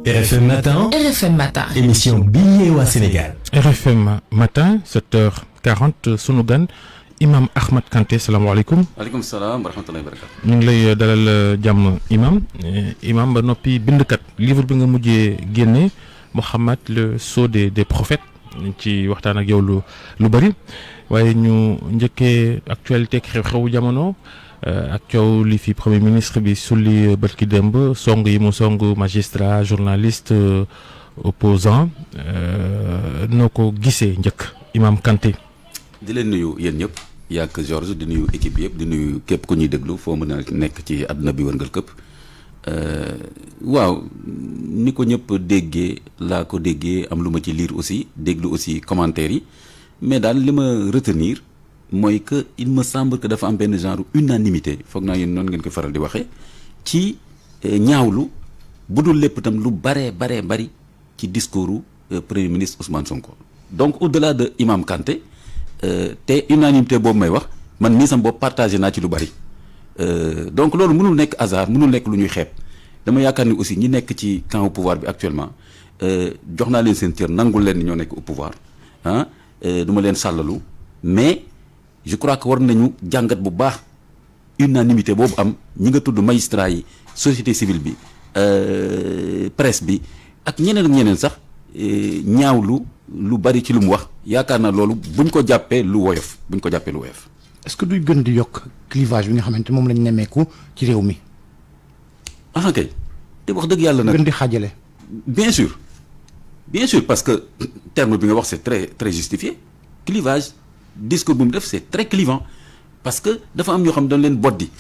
RFM Matin. RFM Matin. Émission bi yeewaa Sénégal. RFM Matin 7h40 sunu gan Imam Ahmed Kanté salaamaaleykum. waaleykum salaam wa rahmatullahi wa barakatuh. ñu ngi lay dalal jàmm Imam ba noppi bindkat livre bi nga mujjee génne Mohammed le sceau des prophètes ci waxtaan ak yow lu bari waaye ñu njëkkee actualité ak xew-xewu jamono ak coow li fi premier ministre bi sulli bërki démb song yi mu song magistrat journaliste opposant noo ko gisee njëkk Imam Kanté. di leen nuyu yéen ñëpp yàgg Georges di nuyu équipe yëpp di nuyu képp ku ñuy déglu foo mën a nekk ci àdduna bi wërngal këpp waaw ni ko ñëpp déggee laa ko déggee am lu ma ci lire aussi déglu aussi commentaires yi mais daal li ma retenir mooy que il me semble que dafa am benn genre unanimité foog naa yéen noonu ngeen ko faral di waxee ci ñaawlu bu dul lépp itam lu bari ci discours premier ministre Ousmane Sonko. donc au-delà de Imam Kanté te unanimité boobu may wax man mii sam boobu partagé naa ci lu bari donc loolu mënul nekk hasard mënul nekk lu ñuy xeeb dama yaakaar ni aussi ñi nekk ci camp au pouvoir bi actuellement jox naa leen seen cër nangul leen ni ñoo nekk au pouvoir du ma leen sàllalu mais je crois que war nañu jàngat bu baax unanimité boobu am ñi nga tudd magistrat yi société civile bi presse bi ak ñeneen sax ñaawlu lu bari ci lu mu wax yaakaar naa loolu buñ ko jàppee lu woyof est-ce que duy gën di yokk clivage bi nga xamante moom lañ nemmeeku ci réew mi. kay te wax dëgg yàlla nag gën di xaajale. bien sûr parce que terme bi nga wax c'est très très justifié clivage discours bu mu def c'est très clivant parce que dafa am ñoo xam dañ leen boddi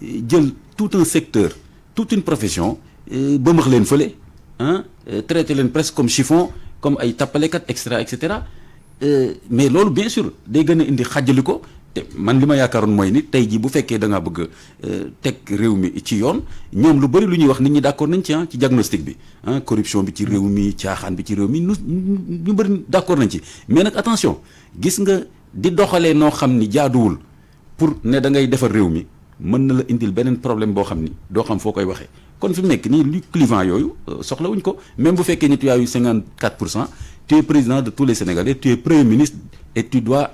jël tout un secteur toute une profession ba max leen fële traité leen presque comme chiffon comme ay tappalekat et cetera mais loolu bien sûr day gën a indi xàjjali ko te man li ma yaakaaroon mooy ni tey jii bu fekkee da ngaa bëgg teg réew mi ci yoon ñoom lu bari lu ñuy wax nit ñi d'accord nañ ci diagnostic bi corruption bi ci réew mi caaxaan bi ci réew mi ñu bari d'accord nañ ci mais nag attention gis nga di doxalee noo xam ni jaaduwul pour ne da ngay defar réew mi mën na la indil beneen problème boo xam ni doo xam foo koy waxee kon fi mu nekk nii lu clivant yooyu soxlawuñ ko même bu fekkee ni tu as eu 54%. Tu es président de tous les Sénégalais, tu es premier ministre et tu dois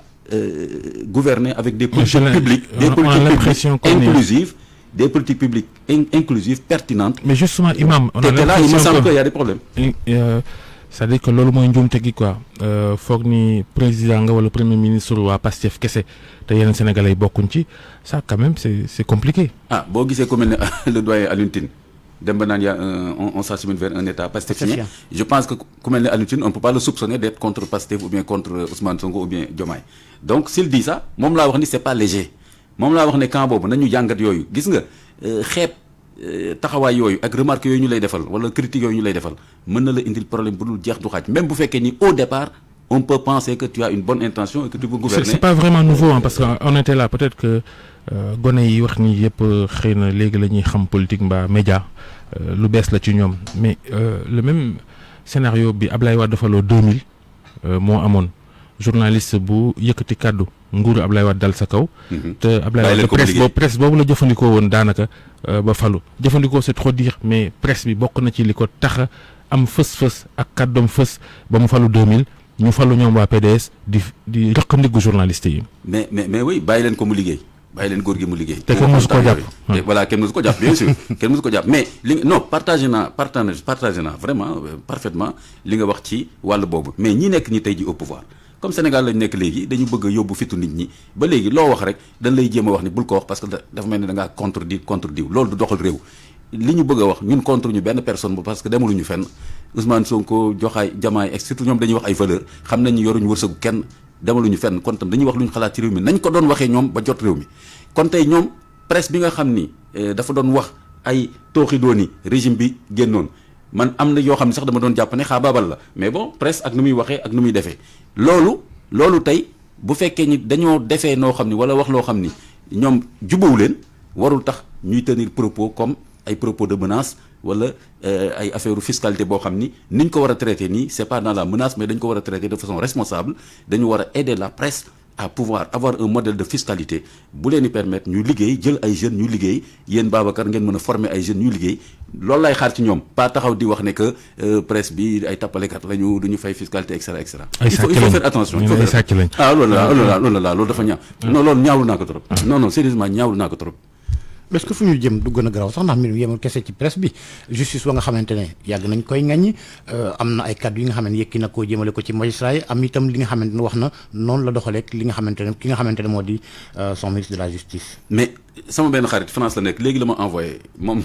gouverner avec des politiques publiques, des politiques publiques inclusives, pertinentes. Mais justement, Imam, on a là, il me semble qu'il y a des problèmes. C'est-à-dire que loolu mooy njuumte gi quoi foog ni président nga wala premier ministre waa Pastef kese te yeneen Sénégalais yi bokkuñ ci ça quand même c'est compliqué. boo gisee ku mel ne le doyen Alioune Tine dem ba naan on s'achemine vers un état pastéfien. Je pense que ku mel ne Alioune Tine on ne peut pas le soupçonner d'être contre Pastef ou bien contre Ousmane Sonko ou bien Diomaye donc s'il dit ça moom laa wax ni c'est pas léger moom laa wax ne camp boobu nañu jàngat yooyu gis nga xeeb taxawaay yooyu ak remarque yooyu ñu lay defal wala critique yooyu ñu lay defal mën na la indil problème bu dul jeex du xaaj même bu fekkee ni au départ on peut penser que tu as une bonne intention et que tu peux gouverner. C'est pas vraiment nouveau parce que on était là peut-être que gone yi wax ni yëpp xëy na léegi la ñuy xam politique mbaa média lu bees la ci ñoom mais le même scénario bi Ablaye Wade defaloo 2000 moo amoon journaliste bu yëkkati kàddu nguuru Ablaye Wade dal sa kaw. te Ablaye Wade presse boobu la jëfandikoo woon daanaka ba falu jëfandikoo c'est trop dire mais presse bi bokk na ci li ko tax am fës ak kàddoom fës ba mu falu 2000 ñu falu ñoom waa PDS di rëq ndiggu journaliste yi. mais oui bàyyi leen ko mu liggéey. bàyyi leen góor gi mu liggéey. te kenn mësu ko jàpp voilà kenn mësu ko jàpp bien sûr kenn mësu ko jàpp mais partagé naa vraiment parfaitement li nga wax ci wàll boobu mais ñi nekk ñi tey ji au pouvoir comme Sénégal lañ nekk léegi dañu bëgg a yóbbu fitu nit ñi ba léegi loo wax rek dañ lay jéem a wax ni bul ko wax parce que dafa mel ni da ngaa contre diw loolu du doxal réew li ñu bëgg a wax ñun contre ñu benn personne bu parce que demaluñu fenn Ousmane Sonko Diomaye et surtout ñoom dañuy wax ay valeur xam nañ ñu yoruñu wërsëgu kenn demaluñu fenn kon tam dañuy wax lu ñu xalaat ci réew mi nañ ko doon waxee ñoom ba jot réew mi kon tey ñoom presse bi nga xam ni dafa doon wax ay tooxi dooni régime bi génnoon man am na yoo xam ne sax dama doon jàpp ne xaabaabal la mais bon presse ak nu muy waxee ak nu muy defee loolu tey bu fekkee ni dañoo defee noo xam ni wala wax loo xam ni ñoom jubawu leen warul tax ñuy tenir propos comme ay propos de menace wala ay affaire fiscalité boo xam ni niñ ko war a traiter nii c'est pas dans la menace mais dañ ko war a traiter de façon responsable dañu war a aider la presse à pouvoir avoir un modèle de fiscalité bu leen di permettre ñu liggéey jël ay jeunes ñu liggéey yéen Babacar ngeen mën a former ay jeunes ñu liggéey loolu lay xaar ci ñoom pas taxaw di wax ne que presse bi ay tappalekat lañu du ñu fay fiscalité et cetera et cetera. il faut faire attention. ay sàcc lañ loolu dafa ñaaw. non loolu ñaawlu naa ko trop. non sérieusement ñaawlu naa ko trop. est-ce que fu ñu jëm du gën a garaaw sax ndax mbir mi yemul kese ci presse bi justice wa nga xamante ne yàgg nañ koy ŋaññi am na ay kaddu yi nga xam ne yëkki na koo jëmale ko ci magistrat yi am itam li nga xamante ne wax na noonu la doxaleeg li nga xamante ne ki nga xamante ne moo di son ministre de la justice. mais sama benn xarit France la nekk léegi la ma envoyé moom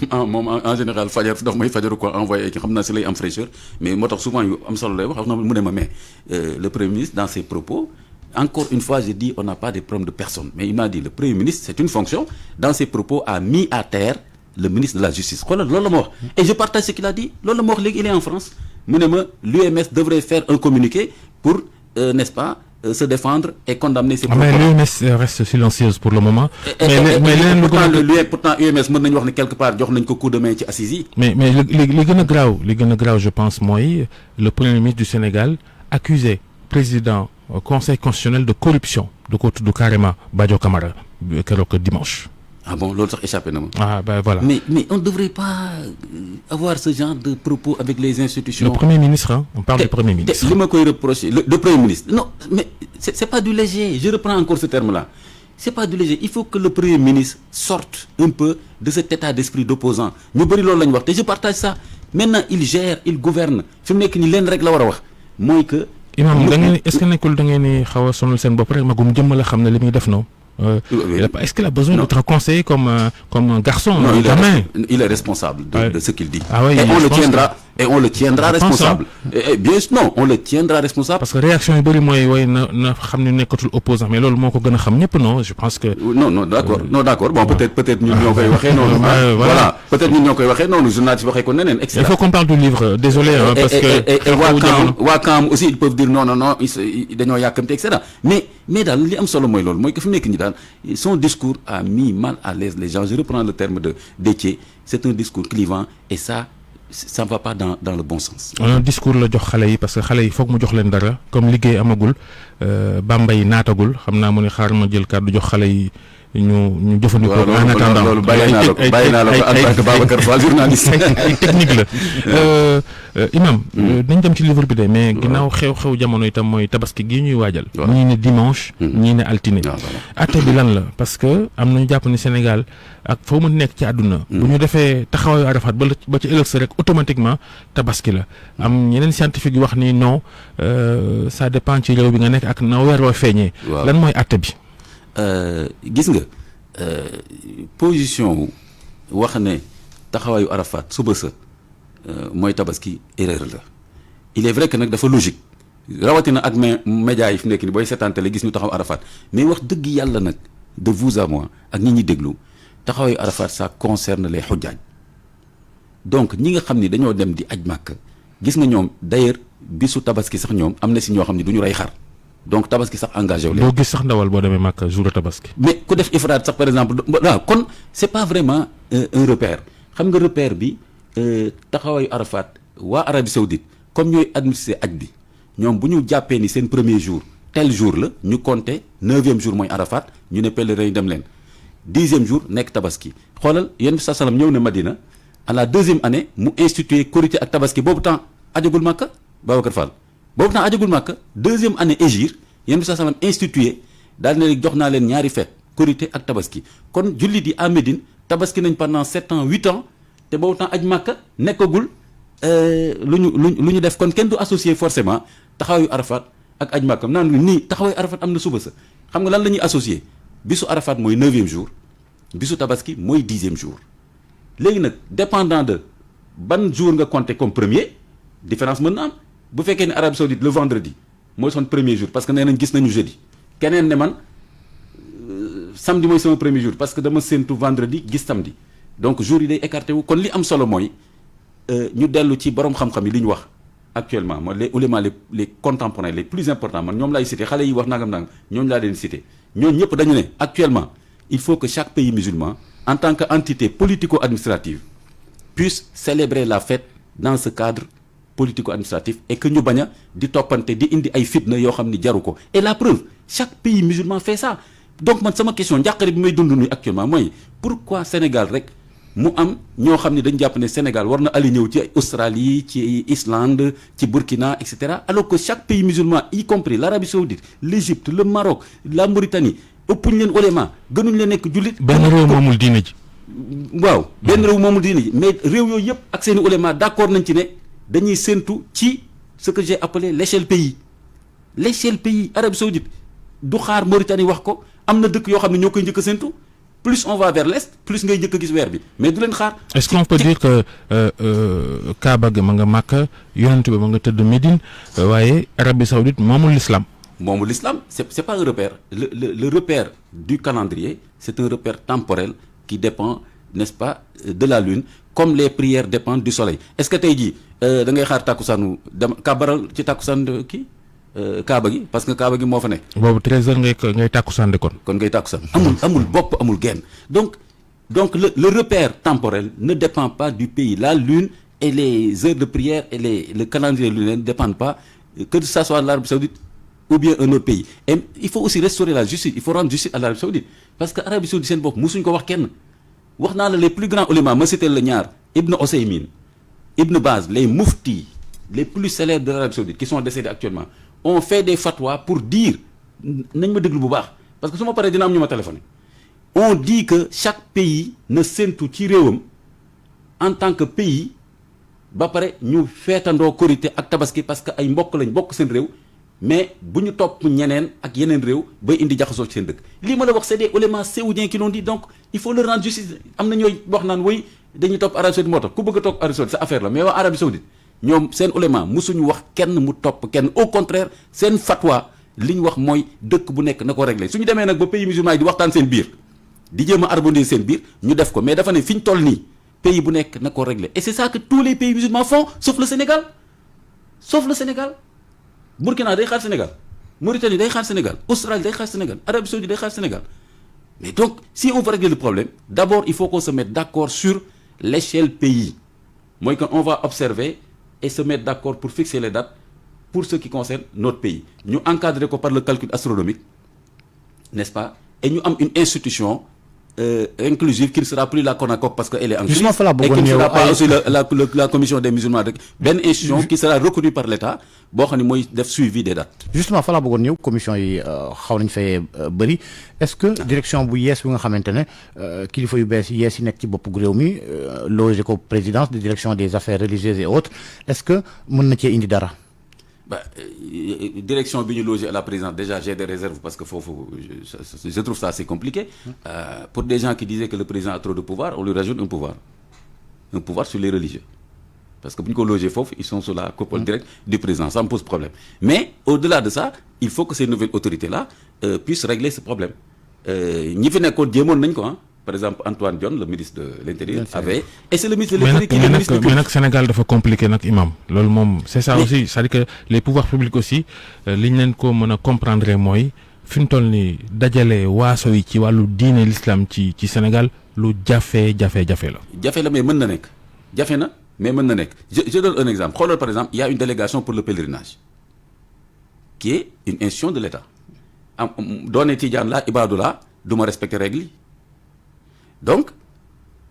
en général fajar daf may fajaru ko envoyé ki xam naa si lay am fraîcheur mais moo tax souvent yu am solo lay wax na mu ne ma mais le premier ministre dans ses propos. Encore une fois, je dis, on n'a pas de problème de personne. Mais il m'a dit, le Premier ministre, c'est une fonction. Dans ses propos, a mis à terre le ministre de la Justice. Et je partage ce qu'il a dit. Il est en France. L'UMS devrait faire un communiqué pour, n'est-ce pas, se défendre et condamner ses propos. Mais l'UMS reste silencieuse pour le moment. Pourtant, l'UMS, quelque part, il y a un coup de main à Assisi. Mais les grave, je pense, moi, le Premier ministre du Sénégal accusé président au Conseil constitutionnel de corruption de côté de carrément Badio Camara que dimanche. Ah bon, l'autre échappé non. Ah ben voilà. Mais on ne devrait pas avoir ce genre de propos avec les institutions. Le Premier ministre, hein, on parle du Premier ministre. Le Premier ministre. Non, mais c'est pas du léger. Je reprends encore ce terme-là. C'est pas du léger. Il faut que le Premier ministre sorte un peu de cet état d'esprit d'opposant. Je partage ça. Maintenant, il gère, il gouverne. Je ne sais pas si règle moi que Imam, est-ce que nekkul da ngeen ni xaw a sonal seen bopp rek magum jëmm la xam ne li muy def noonu. Est-ce qu'il a besoin d'être conseillé comme un garçon, non, un gamin? Il est responsable de ce qu'il dit. Ah oui, et on le tiendra responsable. Bien sûr, non, on le tiendra responsable. Parce que réaction yu bëri mooy way na xam ne nekkatul opposant mais loolu moo ko gën a xam ñëpp non je pense que. non d'accord bon peut-être ñun ñoo koy waxee noonu. Voilà peut-être ñun ñoo koy waxee noonu journaliste waxee ko neneen et cetera. Il faut qu'on parle du livre désolé parce que. et waa Kaam aussi ils peuvent dire non dañoo yàkkamte et cetera mais daal li am solo mooy loolu mooy que fi mu nekk nii daal son discours a mis mal à l'aise les gens je reprends le terme de Déthié c'est un discours clivant et ça ne va pas dans le bon sens. Un discours la jox xale yi parce que xale yi foog mu jox leen dara comme liggéey amagul Bambey naatagul xam naa mu ne xaaral ma jël kàddu jox xale yi ñu jëfandikoo. en attendant loolu bàyyi naa la ko en tant que Babacar Fall journaliste. ay technique la Imam dañ dem ci livre bi de mais ginnaaw xew-xew jamono itam mooy tabaski gii ñuy waajal. ñii ne dimanche. ñii ne altine. atte bi lan la parce que am nañu jàpp ni Sénégal ak foo mu nekk ci àdduna. bu ñu defee taxawaayu Arafat ba ci ëllëg sa rek automatiquement tabaski la am ñeneen scientifique yu wax ni non ça dépend ci réew bi nga nekk ak na weer wa feeñee. lan mooy atte bi. gis nga position wax ne taxawaayu Arafat suba sa mooy tabaski erreur la il est vrai que nag dafa logique rawatina ak médias yi fi nekk ni booy seetaantale gis ñu taxaw Arafat mais wax dëgg yàlla nag de vous à moi ak ñi ñuy déglu taxawaayu Arafat ça concerne les xujjaaj donc ñi nga xam ni dañoo dem di aj Màkka gis nga ñoom d'ailleurs bisu tabaski sax ñoom am na si ñoo xam ni du ñu rey xar donc tabaski sax engagé wu leen. doo gis sax ndawal boo demee Màkka jour de tabaski. mais ku def ifraat sax par exemple waaw kon c'est pas vraiment un repère xam nga repère bi taxawaayu Arafat waa Arabie Saoudite comme ñooy administrer aj bi ñoom bu ñu jàppee ni seen premier jour tel jour la ñu compter 9e jour mooy Arafat ñu ne pèlerin yi dem leen 10e jour nekk tabaski xoolal yéen bi sa salam ñëw na Madina à la 2e année mu institué Korité ak tabaski boobu temps ajagul Màkka Babacar Fall. boobu temps ajagul Màkka 2e année hégire yéen bi saa salaam institué daal ne jox naa leen ñaari fête Korité ak tabaski kon jullit yi à Médine tabaski nañ pendant 7 ans 8 ans te boobu temps aj Màkka nekkagul lu ñu def kon kenn du associé forcément taxawaayu Arafat ak aj Màkka naan nii taxawaayu Arafat am na suba sa xam nga lan la ñuy associé bisu Arafat mooy 9e jour bisu tabaski mooy 10e jour léegi nag dépendant de ban jour nga compté comme premier différence mën na am. bu fekkee ne Arabie Saoudite le vendredi mooy son premier jour parce que nee nañ gis nañu jeudi keneen ne man samedi mooy sama premier jour parce que dama séntu vendredi gis samedi donc jour yi day écarté wu kon li am solo mooy ñu dellu ci borom xam-xam yi li ñu wax actuellement mooy les oulémas les contemporains les plus importants man ñoom laay cité xale yi wax nangam ñooñu laa leen cité ñooñu ñëpp dañu ne actuellement il faut que chaque pays musulman en tant que entité politico-administrative puisse célébrer la fête dans ce cadre politico-administratif et que ñu bañ a di toppante di indi ay fitna yoo xam ni jaru ko et la preuve chaque pays musulman fait ça donc man sama question njàqare bi may dund nii actuellement mooy pourquoi Sénégal rek mu am ñoo xam ne dañu jàpp ne Sénégal war na aligné wu ci Australie ci Islande ci Burkina et cetera alors que chaque pays musulman y compris l'Arabie Saoudite l'Égypte le Maroc la Mauritanie ëppuñ leen ulama gënuñ leen nekk jullit. benn réew moomul diine ji. waaw benn réew moomul diine ji mais réew yooyu yëpp ak seeni ulama d'accord nañ ci ne dañuy séntu ci ce que j'ai appelé l'échelle pays Arabie Saoudite du xaar Mauritanie wax ko am na dëkk yoo xam ne ñoo koy njëkk a séntu. plus on va vers l'est plus ngay njëkk a gis weer bi mais du leen xaar. est-ce qu'on peut dire que Kaaba gi ma nga Makka yonent bi ma nga tëdd Médine waaye Arabie Saoudite moomul l'islam. moomul l'islam c'est pas un repère le repère du calendrier c'est un repère temporel qui dépend n'est-ce pas de la lune comme les prières dépendent du soleil est-ce que tey jii da ngay xaar tàkkusaanu dem kàbbaral ci tàkkusaan kii. Kaaba gi parce que Kaaba gi moo fa nekk. boobu 13h ngay tàkkusaan kon. kon ngay tàkkusaan amul bopp amul genn donc le repère temporel ne dépend pas du pays la lune et les heures de prière et le calendrier lunaire ne dépendent pas que ça soit l'Arabie Saoudite ou bien un autre pays et il faut aussi restaurer la justice il faut rendre justice à l'Arabie Saoudite parce que Arabie Saoudite seen bopp musuñ ko wax kenn wax naa la les plus grands oulémas ma cité la ñaar Ibn Ousaymin Ibn Baz les muftis les plus célèbres de l'Arabie Saoudite qui sont décédés actuellement on fait des fatwas pour dire nañ ma déglu bu baax parce que su ma paree dina am ñu ma téléphoné on dit que chaque pays na séntu ci réewam en tant que pays ba pare ñu feetandoo korité ak tabaski parce que ay mbokk lañ bokk seen réew mais bu ñu topp ñeneen ak yeneen réew bay indi jaxasoo ci seen dëkk lii ma la wax c'est des oulémas saoudiens qui l'ont dit donc il faut leur rendre justice am na ñooy wax naan woy dañuy topp Arabie Saoudite moo tax ku bëgg a topp Arabie Saoudite sa affaire la mais waa Arabie Saoudite ñoom seen ulama musuñu wax kenn mu topp kenn au contraire seen fatwa li ñu wax mooy dëkk bu nekk na ko régler suñu demee nag ba pays musulman yi di waxtaan seen biir di jéem a harmoniser seen biir ñu def ko mais dafa ne fi ñu toll nii pays bu nekk na ko régler et c'est ça que tous les pays musulmans font sauf le Sénégal Burkina day xaar Sénégal Mauritanie day xaar Sénégal Australie day xaar Sénégal Arabie Saoudite day xaar Sénégal mais donc si on veut régler le problème d'abord il faut qu'on se mette d'accord sur l'échelle pays mooy que on va observer et se mettre d'accord pour fixer les dates pour ce qui concerne notre pays ñu encadrer ko par le calcul astronomique n'est-ce pas et ñu am une institution inclusive qui ne sera plus la CONACOC parce que elle est en crise et qui ne sera pas aussi la commission des musulmans rek benn institution qui sera reconnue par l'État boo xam ne mooy def suivi des dates. justement fa laa bëggoon ñëw commission yi xaw nañ fay bëri est-ce que direction bu yees bi nga xamante ne kilifa yu bees yees yi nekk ci bopp réew mi logé ko présidence de direction des affaires religieuses et autres est-ce que mën na cee indi dara. Direction bi ñu logé à la présidence déjà j'ai des réserves parce que foofu je trouve ça assez compliqué pour des gens qui disaient que le président a trop de pouvoir on lui rajoute un pouvoir sur les religieux parce que bu ñu ko logé foofu ils sont sous la coupole directe du président ça me pose problème mais au-delà de ça il faut que ces nouvelles autorités là puissent régler ce problème ñi fi nekkoon jéemoon nañ ko par exemple Antoine Diome le ministre de l'Intérieur avait et c'est le ministre de l'Intérieur qui est le ministre de mais nag Sénégal dafa compliqué nag imam loolu moom c'est ça aussi c'est-à-dire que les pouvoirs publics aussi li ñu leen ko mën a comprendre mooy fi mu toll nii dajale waaso yi ci wàllu diine l'islam ci Sénégal lu jafe la. jafe la mais mën na nekk jafe na mais mën na nekk je donne un exemple xoolal par exemple il y a une délégation pour le pèlerinage qui est une institution de l'État doone Tidiane la Ibadou la du ma respecter règles yi donc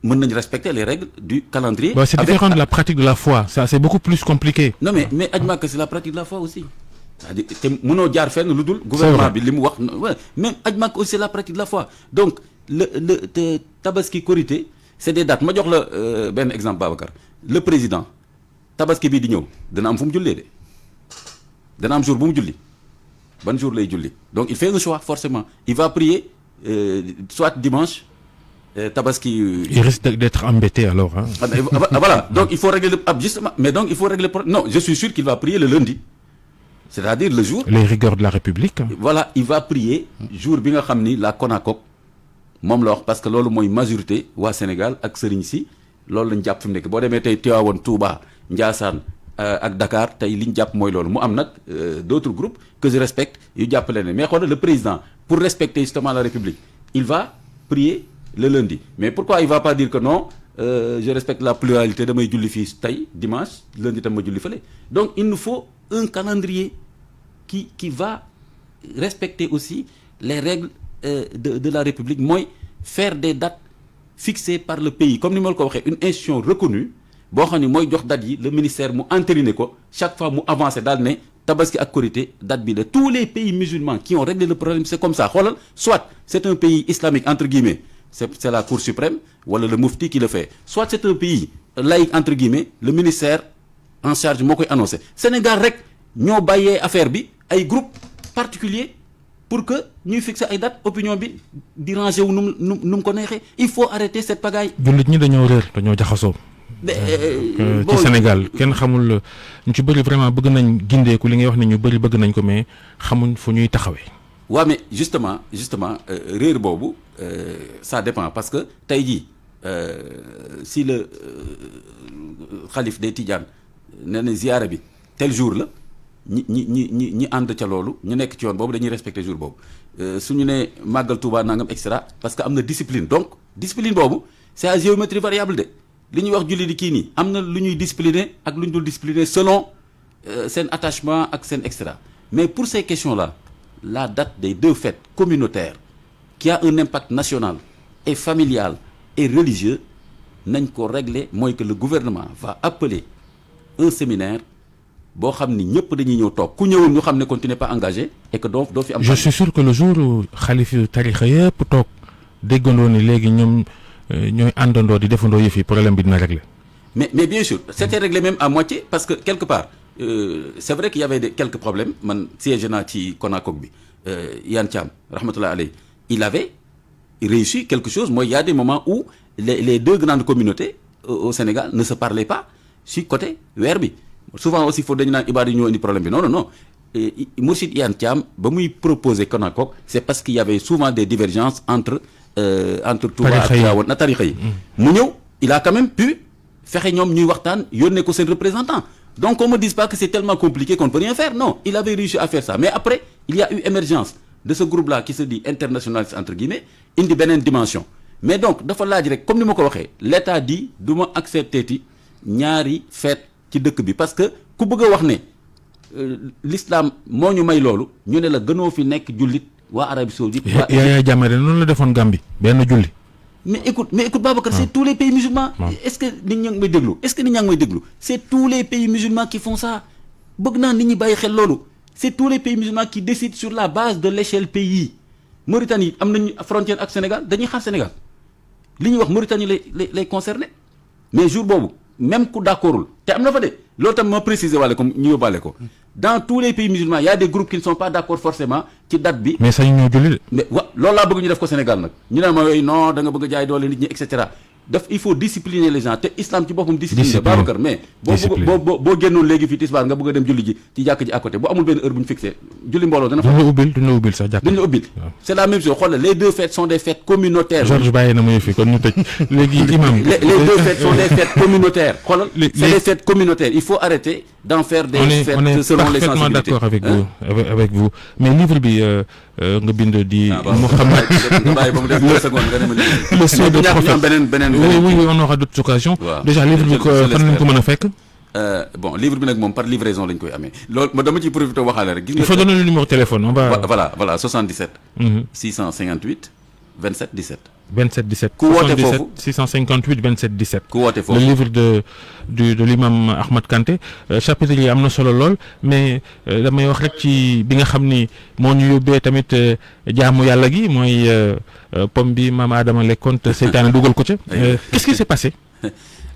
mën nañu respecter les règles du calendrier. Bah, c'est différent de la pratique de la foi ça c'est beaucoup plus compliqué. non mais aj Makka c'est la pratique de la foi aussi c'est-à-dire te mënoo jaar fenn lu dul gouvernement bi li mu wax même aj Makka aussi c'est la pratique de la foi donc le tabaski korité c'est des dates ma jox la benn exemple Babacar le président tabaski bii di ñëw dana am fu mu jullee de dana am jour bu mu julli ban jour lay julli donc il fait un choix forcément il va prier soit dimanche tabaski. Il risque d'être embêté alors. Voilà donc il faut régler justement mais donc il faut régler non je suis sûr qu'il va prier le lundi c'est-à-dire le jour. Les rigueurs de la République. Voilà il va prier jour bi nga xam ni la CONACOC moom la wax parce que loolu mooy majorité waa Sénégal ak sëriñ si loolu lañ jàpp fi mu nekk boo demee tey Tivaouane Touba Ndiassane ak Dakar tey li ñu jàpp mooy loolu mu am nag d'autres groupes que je respecte yu jàppale ne mais xoolal le président pour respecter justement la République il va prier le lundi mais pourquoi il va pas dire que non je respecte la pluralité damay julli fii tey dimanche lundi tam ma julli fële donc il nous faut un calendrier qui va respecter aussi les règles de la République mooy faire des dates fixées par le pays comme ni ma la ko waxee une institution reconnue boo xam ne mooy jox date yi le ministère mu entériner ko chaque fois mu avancer daal ne Tabaski ak Korité date bi la tous les pays musulmans qui ont réglé le problème c'est comme ça xoolal soit c'est un pays islamique entre guillemets c'est la Cour suprême wala le Mufti qui le fait soit c'est un pays laïque entre guillemets le ministère en charge moo koy annoncé Sénégal rek ñoo bàyyee affaire bi ay groupe particulier pour que ñuy fixer ay date opinion bi di ranger wu nu mu ko neexee il faut arrêter cette pagaille. jullit ñi dañoo réer dañoo jaxasoo. ci Sénégal kenn xamul ñu ci bëri vraiment bëgg nañ gindeeku li ngay wax ne ñu bëri bëgg nañ ko mais xamuñ fu ñuy taxawee. waaw mais justement réer boobu ça dépend parce que tey jii si le xalif des Tidiane nee na ziyaara bi tel jour la ñi ànd ca loolu ñu nekk ci yoon boobu dañuy respecter jour boobu suñu ne màggal Touba nangam et cetera parce que am na discipline donc discipline boobu c'est à géométrie variable de li ñuy wax julli di kii nii am na lu ñuy discipliner ak lu ñu dul discipliner selon seen attachement ak seen et cetera mais pour ces questions là la date des deux fêtes communautaires qui a un impact national et familial et religieux nañ ko régler mooy que le gouvernement va appeler un séminaire boo xam ni ñëpp dañuy ñëw toog ku ñëwul ñu xam ne kon tu n'es pas engagé et que doo fi am. je suis sûr que le jour xalif tarixa yëpp toog déggandoo ni léegi ñoom ñooy àndandoo di defandoo yëf yi problème bi dina régler. mais bien sûr c'était réglé même à moitié parce que quelque part c'est vrai qu'il y avait quelques problèmes man siège naa ci Konakok bi Yann Thiam rahmatullah alayhi il avait réussi quelque chose mooy il y a des moments où les deux grandes communautés au Sénégal ne se parlaient pas si côté weer bi souvent aussi faut dañu naan ibaadu yi ñoo indi problème bi non Mourchid Yann Thiam ba muy proposer Konakok c'est parce qu'il y avait souvent des divergences entre Touba ak Tivaouane na tarixa yi mu ñëw il a quand même pu fexe ñoom ñuy waxtaan yónnee ko seen représentant donc on me dise pas que c'est tellement compliqué qu'on ne peut rien faire non il avait réussi à faire ça mais après il y a eu émergence de ce groupe là qui se dit internationaliste entre guillemets indi beneen dimension mais donc dafa laaj rek comme ni ma ko waxee l'État dit du ma accepter ti ñaari fête ci dëkk bi parce que ku bëgg a wax ne l'islam moo ñu may loolu ñu ne la gënoo fi nekk jullit waa Arabie Saoudite Yaya Jammeh noonu la defoon Gambie benn julli mais écoute Babacar c'est tous les pays musulmans est-ce que nit ñaa ngi may déglu c'est tous les pays musulmans qui font ça bëgg naa nit ñi bàyyi xel loolu c'est tous les pays musulmans qui décident sur la base de l'échelle pays Mauritanie am nañu frontière ak Sénégal dañuy xaar Sénégal li ñuy wax Mauritanie lay concerné mais jour boobu même ku d'accordul te am na fa de loolu tam ma préciser wàlle comme ñu yóbbaale ko dans tous les pays musulmans il y a des groupes qui ne sont pas d'accord forcément ci date bi. mais sañ ñoo julli de. mais loolu laa bëgg ñu def ko Sénégal nag ñu ne ma yooyu non da nga bëgg a jaay doole nit ñi et cetera il faut discipliner les gens te islam ci boppam discipline Babacar mais boo génnoon léegi fii tisbaar nga bëgg a dem julli ji ci jàkk ji à côté boo amul benn heure bu ñu fixé julli mbooloo dana fa duñ la ubbil sax jàkk duñ la ubbil c'est la même chose xoolal les deux fêtes sont des fêtes communautaires Georges bàyyi na ma yëf yi kon ñu tëj léegi imam les deux fêtes sont des fêtes communautaires xoolal c'est des fêtes communautaires il faut arrêter d'en faire des fêtes selon les sensibilités d'accord avec vous mais livre bi nga bind di Mouhamed le sceau de prophète oui on aura d'autres occasions déjà livre bi fan lañ ko mën a fekk bon livre bi nag moom par livraison lañ koy amee loolu dama ciy profité waxaale rek gis nga il faut donner le numéro de téléphone on va voilà 77 658 27 17 27 17 ku woote foofu 658 27 17 ku woote foofu le livre de l'imam Ahmad Kanté chapitre yi am na solo lool mais damay wax rek ci bi nga xam ni moo ñu yóbbee tamit jaamu yàlla gi mooy pomme bi maam Adama lekkoon te seytaane dugal ko ca qu'est-ce qui s'est passé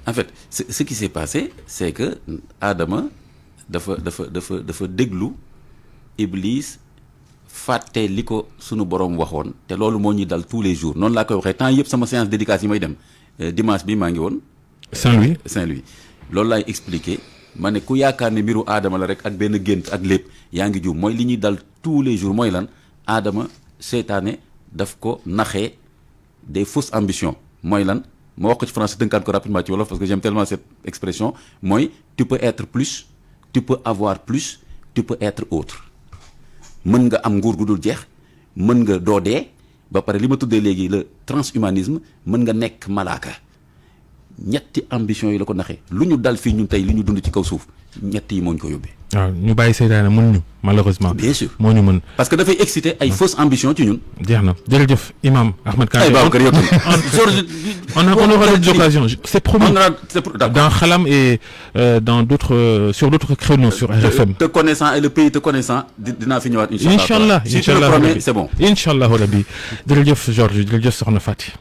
en fait ce qui s'est passé c'est que Adama dafa déglu Iblis fàtte li ko sunu borom waxoon te loolu moo ñuy dal tous les jours noonu laa koy waxee temps yëpp sama séance dédicace yi may dem dimanche bi maa ngi woon Saint-Louis loolu laay expliquer ma ne ku yaakaar ne mbiru Adama la rek ak benn gént ak lépp yaa ngi juum mooy li ñuy dal tous les jours mooy lan Adama seytaane daf ko naxee des fausses ambitions mooy lan ma wax ko ci français tënkaan ko rapidement ci wolof parce que j'aime tellement cette expression mooy tu peux être plus tu peux avoir plus tu peux être autre mën nga am nguur gu dul jeex mën nga doo dee ba pare li ma tuddee léegi le transhumanisme mën nga nekk malaaka ñetti ambition yi la ko naxee lu ñu dal fii ñun tey li ñu dund ci kaw suuf ñett yi moo ñu ko yóbbee. waaw ñu bàyyi seytaane mën ñu malheureusement. bien sûr moo ñu mën. parce que dafay exciter ay fausses ambitions ci ñun. jeex na jërëjëf Imam Ahmed Kandé. on aura d'autres occasions c'est promis. dans Xalam et dans d'autres sur d'autres créneaux sur RFM. te connaissant et le pays te connaissant dinaa fi ñëwaat. incha allah si tu le promets c'est bon. incha allah rabbi jërëjëf Georges jërëjëf Soxna Fati.